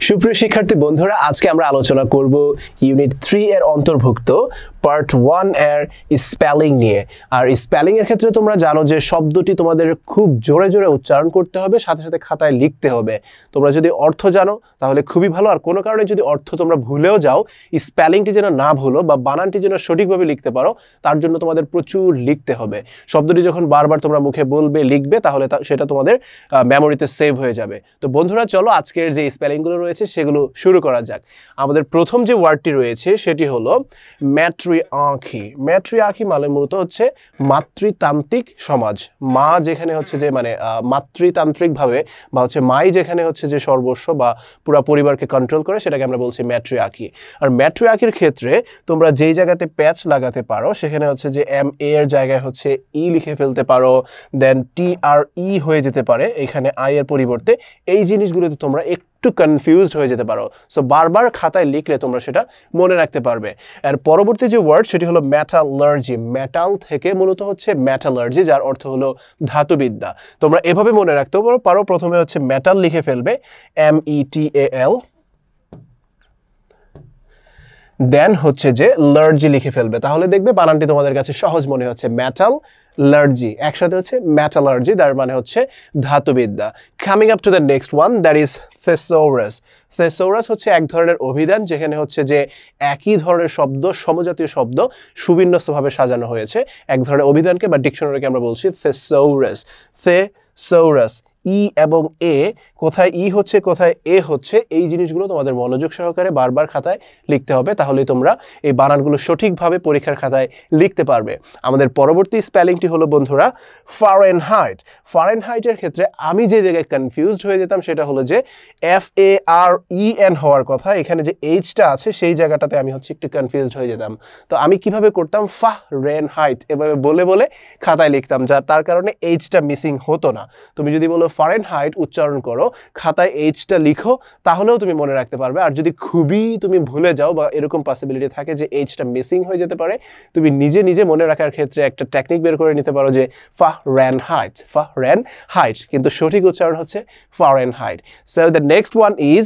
সুপ্রিয় শিক্ষার্থী বন্ধুরা, আজকে আমরা আলোচনা করব ইউনিট 3 এর অন্তর্ভুক্ত পার্ট 1 এর স্পেলিং নিয়ে। আর স্পেলিং এর ক্ষেত্রে তোমরা জানো যে শব্দটি তোমাদের খুব জোরে জোরে উচ্চারণ করতে হবে, সাথে সাথে খাতায় লিখতে হবে। তোমরা যদি অর্থ জানো তাহলে খুবই ভালো, আর কোনো কারণে যদি অর্থ তোমরা ভুলেও যাও, স্পেলিংটি যেন না ভুলো বা বানানটি যেন সঠিকভাবে লিখতে পারো, তার জন্য তোমাদের প্রচুর লিখতে হবে। শব্দটি যখন বারবার তোমরা মুখে বলবে, লিখবে, তাহলে সেটা তোমাদের মেমোরিতে সেভ হয়ে যাবে। তো বন্ধুরা, চলো আজকের যে স্পেলিংগুলো রয়েছে সেগুলো শুরু করা যাক। আমাদের প্রথম যে ওয়ার্ডটি রয়েছে সেটি হলো ম্যাট্রিআর্কি। ম্যাট্রিআর্কি মানে মূলত হচ্ছে মাতৃতান্ত্রিক সমাজ। মা যেখানে হচ্ছে যে মানে মাতৃতান্ত্রিকভাবে বা হচ্ছে মাই যেখানে হচ্ছে যে সর্বস্ব বা পুরো পরিবারকে কন্ট্রোল করে, সেটাকে আমরা বলছি ম্যাট্রিআর্কি। আর ম্যাট্রিআর্কির ক্ষেত্রে তোমরা যেই জায়গাতে প্যাচ লাগাতে পারো সেখানে হচ্ছে যে এম এ এর জায়গায় হচ্ছে ই লিখে ফেলতে পারো, দেন টি আর ই হয়ে যেতে পারে এখানে আই এর পরিবর্তে। এই জিনিসগুলোতে তোমরা একটু কনফিউজড হয়ে যেতে পারো, সো বারবার খাতায় লিখলে তোমরা সেটা মনে রাখতে পারবে। আর পরবর্তী যে ওয়ার্ড সেটি হলো মেটালার্জি। মেটাল থেকে মূলত হচ্ছে মেটালার্জি, যার অর্থ হলো ধাতুবিদ্যা। তোমরা এভাবে মনে রাখতে পারো, প্রথমে হচ্ছে মেটাল লিখে ফেলবে, METAL, দেন হচ্ছে যে লার্জি লিখে ফেলবে। তাহলে দেখবে বানানটি তোমাদের কাছে সহজ মনে হচ্ছে, মেটাল লার্জি একসাথে হচ্ছে মেটালার্জি, তার মানে হচ্ছে ধাতুবিদ্যা। Coming up to the next one, that is thesaurus. Thesaurus হচ্ছে এক ধরনের অভিধান যেখানে হচ্ছে যে একই ধরনের শব্দ, সমজাতীয় শব্দ সুবিন্যস্তভাবে সাজানো হয়েছে। এক ধরনের অভিধানকে বা ডিকশনারিকে আমরা বলছি থেসোরাস। থেসোরাস, ই এবং এ, কোথায় ই হচ্ছে কোথায় এ হচ্ছে, এই জিনিসগুলো তোমাদের মনোযোগ সহকারে বারবার খাতায় লিখতে হবে, তাহলেই তোমরা এই বানানগুলো সঠিকভাবে পরীক্ষার খাতায় লিখতে পারবে। আমাদের পরবর্তী স্পেলিংটি হলো বন্ধুরা ফারেনহাইট। ফারেনহাইটের ক্ষেত্রে আমি যে জায়গায় কনফিউজড হয়ে যেতাম সেটা হলো যে FAREN হওয়ার কথা, এখানে যে এইচটা আছে সেই জায়গাটাতে আমি হচ্ছে একটু কনফিউজড হয়ে যেতাম। তো আমি কিভাবে করতাম, ফারেনহাইট এভাবে বলে বলে খাতায় লিখতাম, তার কারণে এইচটা মিসিং হতো না। তুমি যদি বলো ফারেনহাইট উচ্চারণ করো, খাতায় এইচটা লিখো, তাহলেও তুমি মনে রাখতে পারবে। আর যদি খুবই তুমি ভুলে যাও বা এরকম পসিবিলিটি থাকে যে এইচটা মিসিং হয়ে যেতে পারে, তুমি নিজে নিজে মনে রাখার ক্ষেত্রে একটা টেকনিক বের করে নিতে পারো যে ফারেনহাইট, ফারেনহাইট, কিন্তু সঠিক উচ্চারণ হচ্ছে Fahrenheit. So the next one is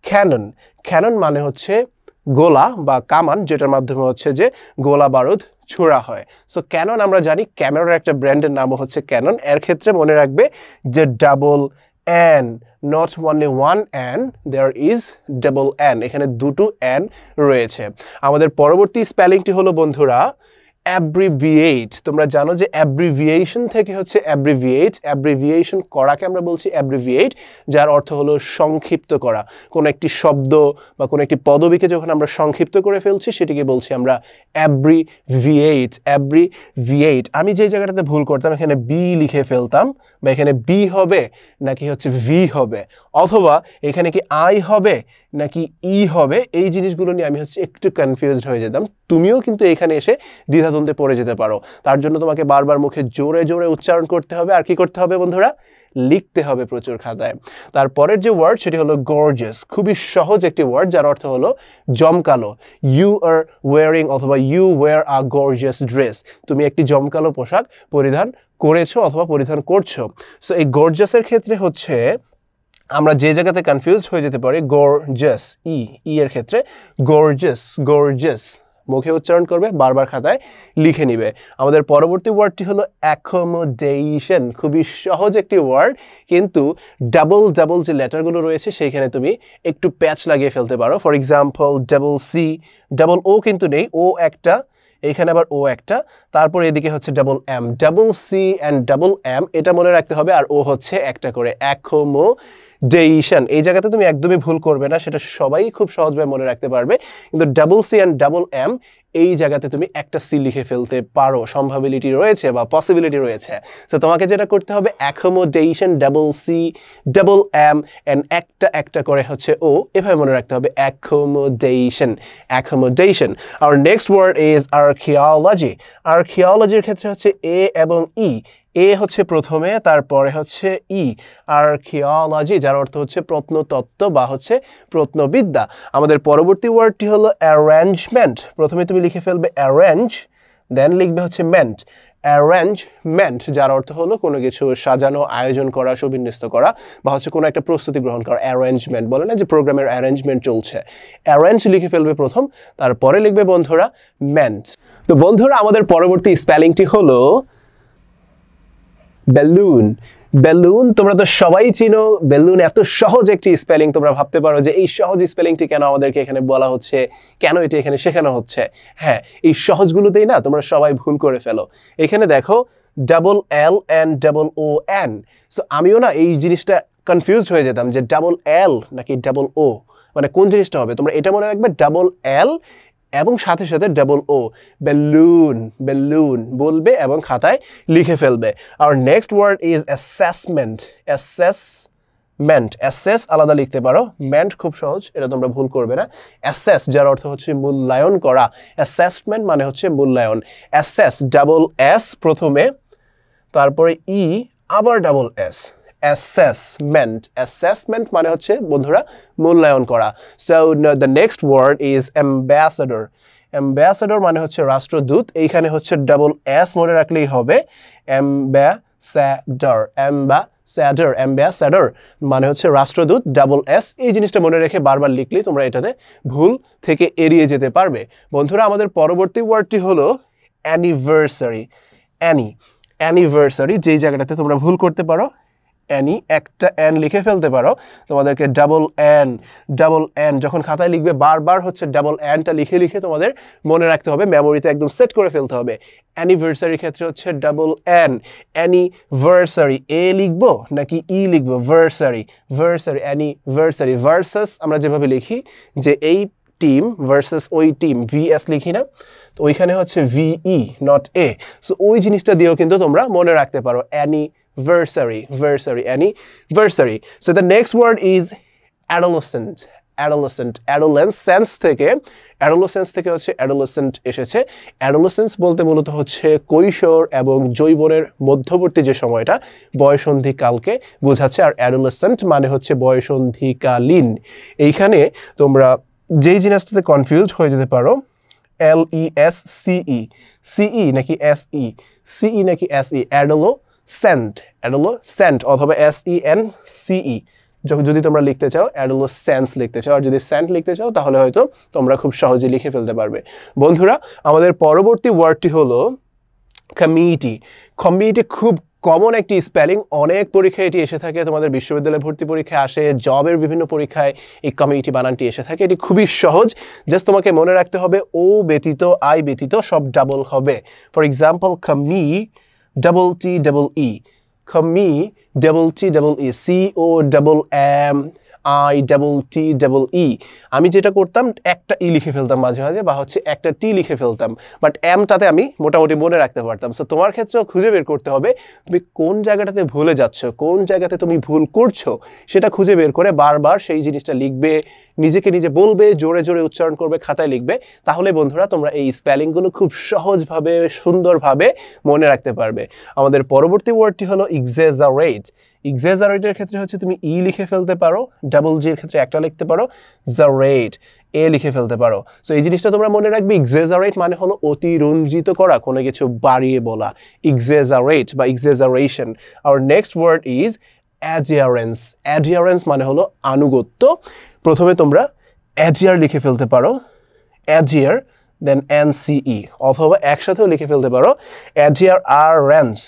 cannon. Cannon মানে হচ্ছে গোলা বা কামান, যেটার মাধ্যমে হচ্ছে যে গোলা বারুদ ছোড়া হয়। সো ক্যানন আমরা জানি ক্যামেরার একটা ব্র্যান্ডের নামও হচ্ছে ক্যানন। এর ক্ষেত্রে মনে রাখবে যে double N, not only one N, there is double N, এখানে দুটো এন রয়েছে। আমাদের পরবর্তী স্পেলিংটি হলো বন্ধুরা অ্যাব্রিভিয়েট। তোমরা জানো যে অ্যাব্রিভিয়েশন থেকে হচ্ছে অ্যাব্রিভিয়েট, অ্যাব্রিভিয়েশন করাকে আমরা বলছি অ্যাব্রিভিয়েট, যার অর্থ হলো সংক্ষিপ্ত করা। কোনো একটি শব্দ বা কোনো একটি পদবীকে যখন আমরা সংক্ষিপ্ত করে ফেলছি সেটিকে বলছি আমরা অ্যাব্রিভিয়েট, অ্যাব্রিভিয়েট। আমি যে জায়গাটাতে ভুল করতাম, এখানে বি লিখে ফেলতাম, বা এখানে বি হবে নাকি হচ্ছে ভি হবে, অথবা এখানে কি আই হবে নাকি ই হবে, এই জিনিসগুলো নিয়ে আমি হচ্ছে একটু কনফিউজড হয়ে যেতাম। তুমিও কিন্তু এখানে এসে দ্বিধাদ্বন্দ্বে পড়ে যেতে পারো। তার জন্য তোমাকে বারবার মুখে জোরে জোরে উচ্চারণ করতে হবে, আর কি করতে হবে বন্ধুরা, লিখতে হবে প্রচুর খাতায়। তারপরের যে ওয়ার্ড সেটি হলো গর্জিয়াস। খুবই সহজ একটি ওয়ার্ড, যার অর্থ হলো জমকালো। ইউ আর ওয়ারিং অথবা you wear a gorgeous dress, তুমি একটি জমকালো পোশাক পরিধান করেছো অথবা পরিধান করছো। সো এই গর্জিয়াসের ক্ষেত্রে হচ্ছে আমরা যে জায়গাতে কনফিউজড হয়ে যেতে পারি, গর্জিয়াস, ই এর ক্ষেত্রে গর্জিয়াস, গর্জিয়াস মুখে উচ্চারণ করবে, বারবার খাতায় লিখে নিবে। আমাদের পরবর্তী ওয়ার্ডটি হলো অ্যাকোমোডেশন। খুবই সহজ একটি ওয়ার্ড, কিন্তু ডাবল ডাবল যে লেটারগুলো রয়েছে সেইখানে তুমি একটু প্যাচ লাগিয়ে ফেলতে পারো। For example double C, double O কিন্তু নেই, ও একটা, এখানে আবার ও একটা, তারপর এদিকে হচ্ছে double M, double C and double M, এটা মনে রাখতে হবে। আর ও হচ্ছে একটা করে, অ্যাকোমোডেশন। এই জায়গাতে তুমি একদমই ভুল করবে না, সেটা সবাই খুব সহজভাবে মনে রাখতে পারবে। কিন্তু double C and double M, এই জায়গাতে তুমি একটা সি লিখে ফেলতে পারো, সম্ভাবিলিটি রয়েছে বা পসিবিলিটি রয়েছে। সো তোমাকে যেটা করতে হবে, accommodation, double C, double M and একটা একটা করে হচ্ছে ও, এভাবে মনে রাখতে হবে, অ্যাকোমোডেশন, অ্যাকোমোডেশন। আর নেক্সট ওয়ার্ড ইজ আর্কিওলজি। আর্কিওলজির ক্ষেত্রে হচ্ছে এ এবং ই, এ হচ্ছে প্রথমে, তারপরে হচ্ছে ই, আর্কিওলজি, যার অর্থ হচ্ছে প্রত্নতত্ত্ব বা হচ্ছে প্রত্নবিদ্যা। আমাদের পরবর্তী ওয়ার্ডটি হলো অ্যারেঞ্জমেন্ট। প্রথমে তুমি লিখে ফেলবে অ্যারেঞ্জ, দেন লিখবে হচ্ছে মেন্ট, অ্যারেঞ্জমেন্ট যার অর্থ হলো কোনো কিছু সাজানো, আয়োজন করা, সুবিন্যস্ত করা বা হচ্ছে কোনো একটা প্রস্তুতি গ্রহণ করা। অ্যারেঞ্জমেন্ট বলে না যে প্রোগ্রামের অ্যারেঞ্জমেন্ট চলছে, অ্যারেঞ্জ লিখে ফেলবে প্রথম, তারপরে লিখবে বন্ধুরা মেন্ট। তো বন্ধুরা আমাদের পরবর্তী স্পেলিংটি হলো বেলুন। বেলুন তোমরা তো সবাই চিনো, বেলুন এত সহজ একটি স্পেলিং। তোমরা ভাবতে পারো যে এই সহজ স্পেলিংটি কেন আমাদেরকে এখানে বলা হচ্ছে, কেন এটি এখানে শেখানো হচ্ছে। হ্যাঁ, এই সহজগুলোতেই না তোমরা সবাই ভুল করে ফেলো। এখানে দেখো double L N double O N. So আমিও না এই জিনিসটা কনফিউজড হয়ে যেতাম যে ডাবল এল নাকি ডাবল ও, মানে কোন জিনিসটা হবে। তোমরা এটা মনে রাখবে ডাবল এল এবং সাথে সাথে ডাবল ও, বেলুন। বেলুন বলবে এবং খাতায় লিখে ফেলবে। আর next word is assessment. Assessment, assess আলাদা লিখতে পারো, মেন্ট খুব সহজ, এটা তোমরা ভুল করবে না। অ্যাসেস যার অর্থ হচ্ছে মূল্যায়ন করা, অ্যাসেসমেন্ট মানে হচ্ছে মূল্যায়ন। অ্যাসেস ডাবল এস প্রথমে, তারপরে ই, আবার ডাবল এস। অ্যাসেসমেন্ট, অ্যাসেসমেন্ট মানে হচ্ছে বন্ধুরা মূল্যায়ন করা। So the next word is ambassador. Ambassador মানে হচ্ছে রাষ্ট্রদূত। এইখানে হচ্ছে ডাবল এস মনে রাখলেই হবে, অ্যাম্বাসাডর। অ্যাম্বাসাডর, অ্যাম্বাসাডর মানে হচ্ছে রাষ্ট্রদূত, ডাবল এস। এই জিনিসটা মনে রেখে বারবার লিখলেই তোমরা এটাতে ভুল থেকে এড়িয়ে যেতে পারবে। বন্ধুরা আমাদের পরবর্তী ওয়ার্ডটি হলো অ্যানিভার্সারি। অ্যানিভার্সারি, যেই জায়গাটাতে তোমরা ভুল করতে পারো, অ্যানি একটা এন লিখে ফেলতে পারো, তোমাদেরকে ডাবল এন যখন খাতায় লিখবে বারবার হচ্ছে ডাবল এনটা লিখে লিখে তোমাদের মনে রাখতে হবে, মেমোরিতে একদম সেট করে ফেলতে হবে। অ্যানিভার্সারির ক্ষেত্রে হচ্ছে ডাবল এন, অ্যানিভার্সারি। এ লিখবো নাকি ই লিখবো? ভার্সারি, ভার্সারি, অ্যানিভার্সারি। ভার্সাস আমরা যেভাবে লিখি যে এই টিম ভার্সাস ওই টিম, ভিএস লিখি না, তো ওইখানে হচ্ছে ভিই নট এ। সো ওই জিনিসটা দিয়েও কিন্তু তোমরা মনে রাখতে পারো, anniversary, versary, anniversary. So the next word is adolescent. Adolescent, adolescence থেকে হচ্ছে অ্যাডোলেসেন্ট এসেছে। অ্যাডোলেসেন্স বলতে মূলত হচ্ছে কৈশোর এবং যৌবনের মধ্যবর্তী যে সময়টা, বয়সন্ধিকালকে বোঝাচ্ছে। আর অ্যাডোলেসেন্ট মানে হচ্ছে বয়সন্ধিকালীন। এইখানে তোমরা যেই জিনিসটাতে কনফিউজড হয়ে যেতে পারো, LESCE, সিই নাকি SE, সিই নাকি SE, অ্যাডোলেসেন্ট অথবা SENCE যদি তোমরা লিখতে চাও, অ্যাডোলেসেন্স লিখতে চাও। আর যদি সেন্ট লিখতে চাও তাহলে হয়তো তোমরা খুব সহজে লিখে ফেলতে পারবে। বন্ধুরা আমাদের পরবর্তী ওয়ার্ডটি হলো কমিটি। কমিটি খুব কমন একটি স্পেলিং, অনেক পরীক্ষায় এটি এসে থাকে, তোমাদের বিশ্ববিদ্যালয়ে ভর্তি পরীক্ষায় আসে, জবের বিভিন্ন পরীক্ষায় এই কমিটি বানানটি এসে থাকে। এটি খুবই সহজ, জাস্ট তোমাকে মনে রাখতে হবে ও ব্যতীত আই ব্যতীত সব ডাবল হবে। ফর এক্সাম্পল কমি ডাবল টি ডাবল ই, কমি double T double E, COMM I double T double E. আমি যেটা করতাম একটা ই লিখে ফেলতাম মাঝে মাঝে, বা হচ্ছে একটা টি লিখে ফেলতাম, বাট এমটাতে আমি মোটামুটি মনে রাখতে পারতাম। সো তোমার ক্ষেত্রেও খুঁজে বের করতে হবে তুমি কোন জায়গাটাতে ভুলে যাচ্ছ, কোন জায়গাতে তুমি ভুল করছো, সেটা খুঁজে বের করে বারবার সেই জিনিসটা লিখবে, নিজেকে নিজে বলবে, জোরে জোরে উচ্চারণ করবে, খাতায় লিখবে। তাহলে বন্ধুরা তোমরা এই স্পেলিংগুলো খুব সহজভাবে সুন্দরভাবে মনে রাখতে পারবে। আমাদের পরবর্তী ওয়ার্ডটি হলো এক্সাজারেট। এক্সাজারেটের ক্ষেত্রে হচ্ছে তুমি ই লিখে ফেলতে পারো, ডাবল জির ক্ষেত্রে একটা লিখতে পারো, জারেট এ লিখে ফেলতে পারো। সো এই জিনিসটা তোমরা মনে রাখবে, এক্সাজারেট মানে হলো অতিরঞ্জিত করা, কোনো কিছু বাড়িয়ে বলা, এক্সাজারেট বা এক্সাজারেশন। আর next word is adherence. Adherence মানে হলো আনুগত্য। প্রথমে তোমরা অ্যাডিয়ার লিখে ফেলতে পারো, অ্যাডিয়ার দেন NCE, অথবা একসাথেও লিখে ফেলতে পারো অ্যাডিয়ার আর রেন্স।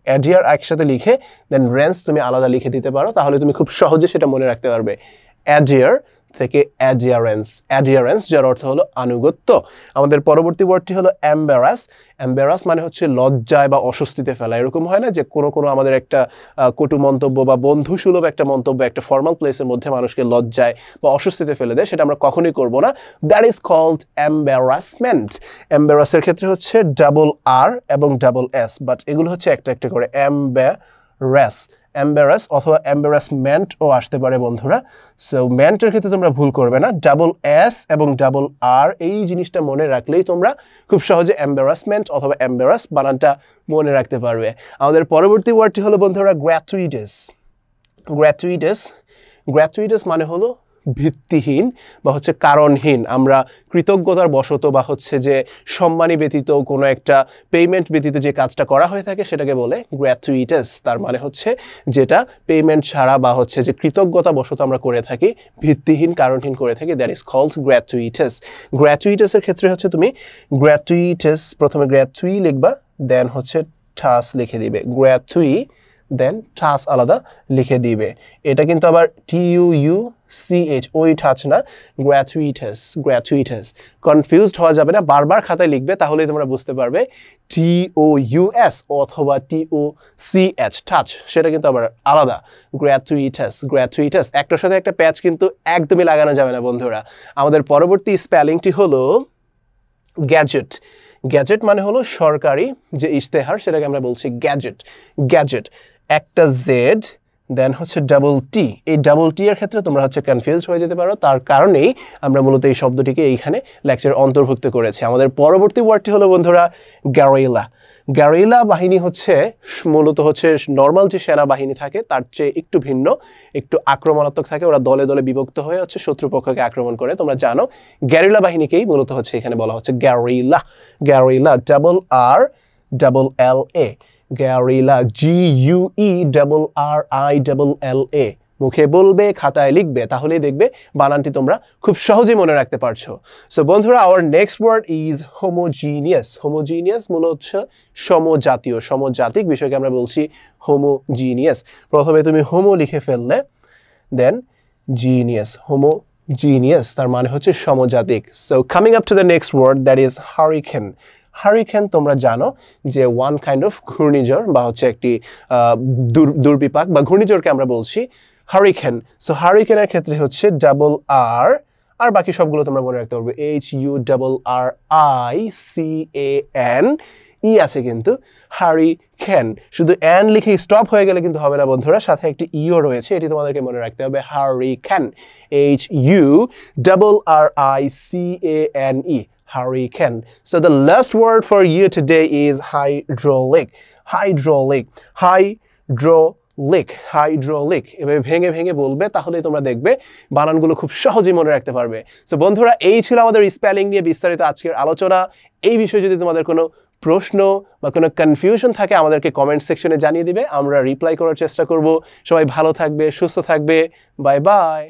অ্যাডিয়ার একসাথে লিখে দেন রেন্স তুমি আলাদা লিখে দিতে পারো, তাহলে তুমি খুব সহজে সেটা মনে রাখতে পারবে। অ্যাডিয়ার থেকে অ্যাডিয়ারেন্স, অ্যাডিয়ারেন্স যার অর্থ হলো আনুগত্য। আমাদের পরবর্তী ওয়ার্ডটি হলো এম্বারাস। এম্বারাস মানে হচ্ছে লজ্জায় বা অস্বস্তিতে ফেলা। এরকম হয় না যে কোনো আমাদের একটা কটু মন্তব্য বা বন্ধুসুলভ একটা মন্তব্য একটা ফর্মাল প্লেসের মধ্যে মানুষকে লজ্জায় বা অস্বস্তিতে ফেলে দেয়, সেটা আমরা কখনোই করবো না। That is called embarrassment. এম্বারাসের ক্ষেত্রে হচ্ছে ডাবল আর এবং ডাবল এস, বাট এগুলো হচ্ছে একটা একটা করে এম্বারাস, এম্বারাস অথবা এম্বারাসমেন্টও আসতে পারে বন্ধুরা। সো মেন্টের ক্ষেত্রে তোমরা ভুল করবে না, ডাবল এস এবং ডাবল আর এই জিনিসটা মনে রাখলেই তোমরা খুব সহজে এম্বারাসমেন্ট অথবা এম্বারাস বানানটা মনে রাখতে পারবে। আমাদের পরবর্তী ওয়ার্ডটি হলো বন্ধুরা গ্র্যাচুইটাস। গ্র্যাচুইটাস, গ্র্যাচুইটাস মানে হলো ভিত্তিহীন বা হচ্ছে কারণহীন, আমরা কৃতজ্ঞতার বশত বা হচ্ছে যে সম্মানী ব্যতীত কোনো একটা পেমেন্ট ব্যতীত যে কাজটা করা হয়ে থাকে সেটাকে বলে গ্র্যাচুইটাস। তার মানে হচ্ছে যেটা পেমেন্ট ছাড়া বা হচ্ছে যে কৃতজ্ঞতা বশত আমরা করে থাকি, ভিত্তিহীন কারণহীন করে থাকি, দ্যাট ইজ কলড গ্র্যাচুইটাস। গ্র্যাচুইটাসের ক্ষেত্রে হচ্ছে তুমি গ্র্যাচুইটাস প্রথমে গ্র্যাচুই লিখবা, দেন হচ্ছে টাস লিখে দিবে, গ্র্যাচুই দেন টাস আলাদা লিখে দিবে। এটা কিন্তু আবার TUUCH ওই টাচ না, গ্র্যাচুইটাস, গ্র্যাচুইটাস। কনফিউজড হওয়া যাবে না, বারবার খাতায় লিখবে তাহলেই তোমরা বুঝতে পারবে। TOUS অথবা TOCH টাচ, সেটা কিন্তু আবার আলাদা, গ্র্যাচুইটাস, গ্র্যাচুইটাস। একটার সাথে একটা প্যাচ কিন্তু একদমই লাগানো যাবে না বন্ধুরা। আমাদের পরবর্তী স্পেলিংটি হলো গ্যাজেট। গ্যাজেট মানে হলো সরকারি যে ইশতেহার, সেটাকে আমরা বলছি গ্যাজেট। গ্যাজেট একটা জেড দেন হচ্ছে ডাবল টি। এই ডাবল টি এর ক্ষেত্রে তোমরা হচ্ছে কনফিউজড হয়ে যেতে পারো, তার কারণেই আমরা মূলত এই শব্দটিকে এইখানে লেকচার অন্তর্ভুক্ত করেছি। আমাদের পরবর্তী ওয়ার্ডটি হলো বন্ধুরা গ্যারিলা। গ্যারিলা বাহিনী হচ্ছে মূলত হচ্ছে নর্মাল যে সেনাবাহিনী থাকে তার চেয়ে একটু ভিন্ন, একটু আক্রমণাত্মক থাকে। ওরা দলে দলে বিভক্ত হয়ে হচ্ছে শত্রুপক্ষকে আক্রমণ করে। তোমরা জানো গ্যারিলা বাহিনীকেই মূলত হচ্ছে এখানে বলা হচ্ছে গ্যারিলা। গ্যারিলা ডাবল আর ডাবল এল এ, গ্যারিলা, GUERRILLA। মুখে বলবে, খাতায় লিখবে, তাহলেই দেখবে বানানটি তোমরা খুব সহজেই মনে রাখতে পারছো। সো বন্ধুরা, our next word is homogeneous. Homogeneous মূলত হচ্ছে সমজাতীয়, সমজাতিক বিষয়কে আমরা বলছি হোমোজিনিয়াস। প্রথমে তুমি হোমো লিখে ফেললে, দেন জিনিয়াস, হোমোজিনিয়াস তার মানে হচ্ছে সমজাতিক। So coming up to the next word, that is hurricane. Hurricane তোমরা জানো যে ওয়ান কাইন্ড অফ ঘূর্ণিঝড় বা হচ্ছে একটি দুর্বিপাক বা ঘূর্ণিঝড়কে আমরা বলছি হারিকেন। সো হারিকেনের ক্ষেত্রে হচ্ছে ডাবল আর, আর বাকি সবগুলো তোমরা মনে রাখতে পারবে, HURRICAN, ই আছে কিন্তু হারিকেন। শুধু অ্যান লিখে স্টপ হয়ে গেলে কিন্তু হবে না বন্ধুরা, সাথে একটি ইও রয়েছে, এটি তোমাদেরকে মনে রাখতে হবে, hurricane, HURRICANE, hurricane. So the last word for you today is hydraulic. Hydraulic, hydraulic, hydraulic. এভাবে ভেঙে ভেঙে বলবে, তাহলেই তোমরা দেখবে বানানগুলো খুব সহজেই মনে রাখতে পারবে। সো বন্ধুরা, এই ছিল আমাদের স্পেলিং নিয়ে বিস্তারিত আজকের আলোচনা। এই বিষয়ে যদি তোমাদের কোনো প্রশ্ন বা কোনো কনফিউশন থাকে আমাদেরকে কমেন্ট সেকশনে জানিয়ে দিবে, আমরা রিপ্লাই করার চেষ্টা করব। সবাই ভালো থাকবে, সুস্থ থাকবে, বাই বাই।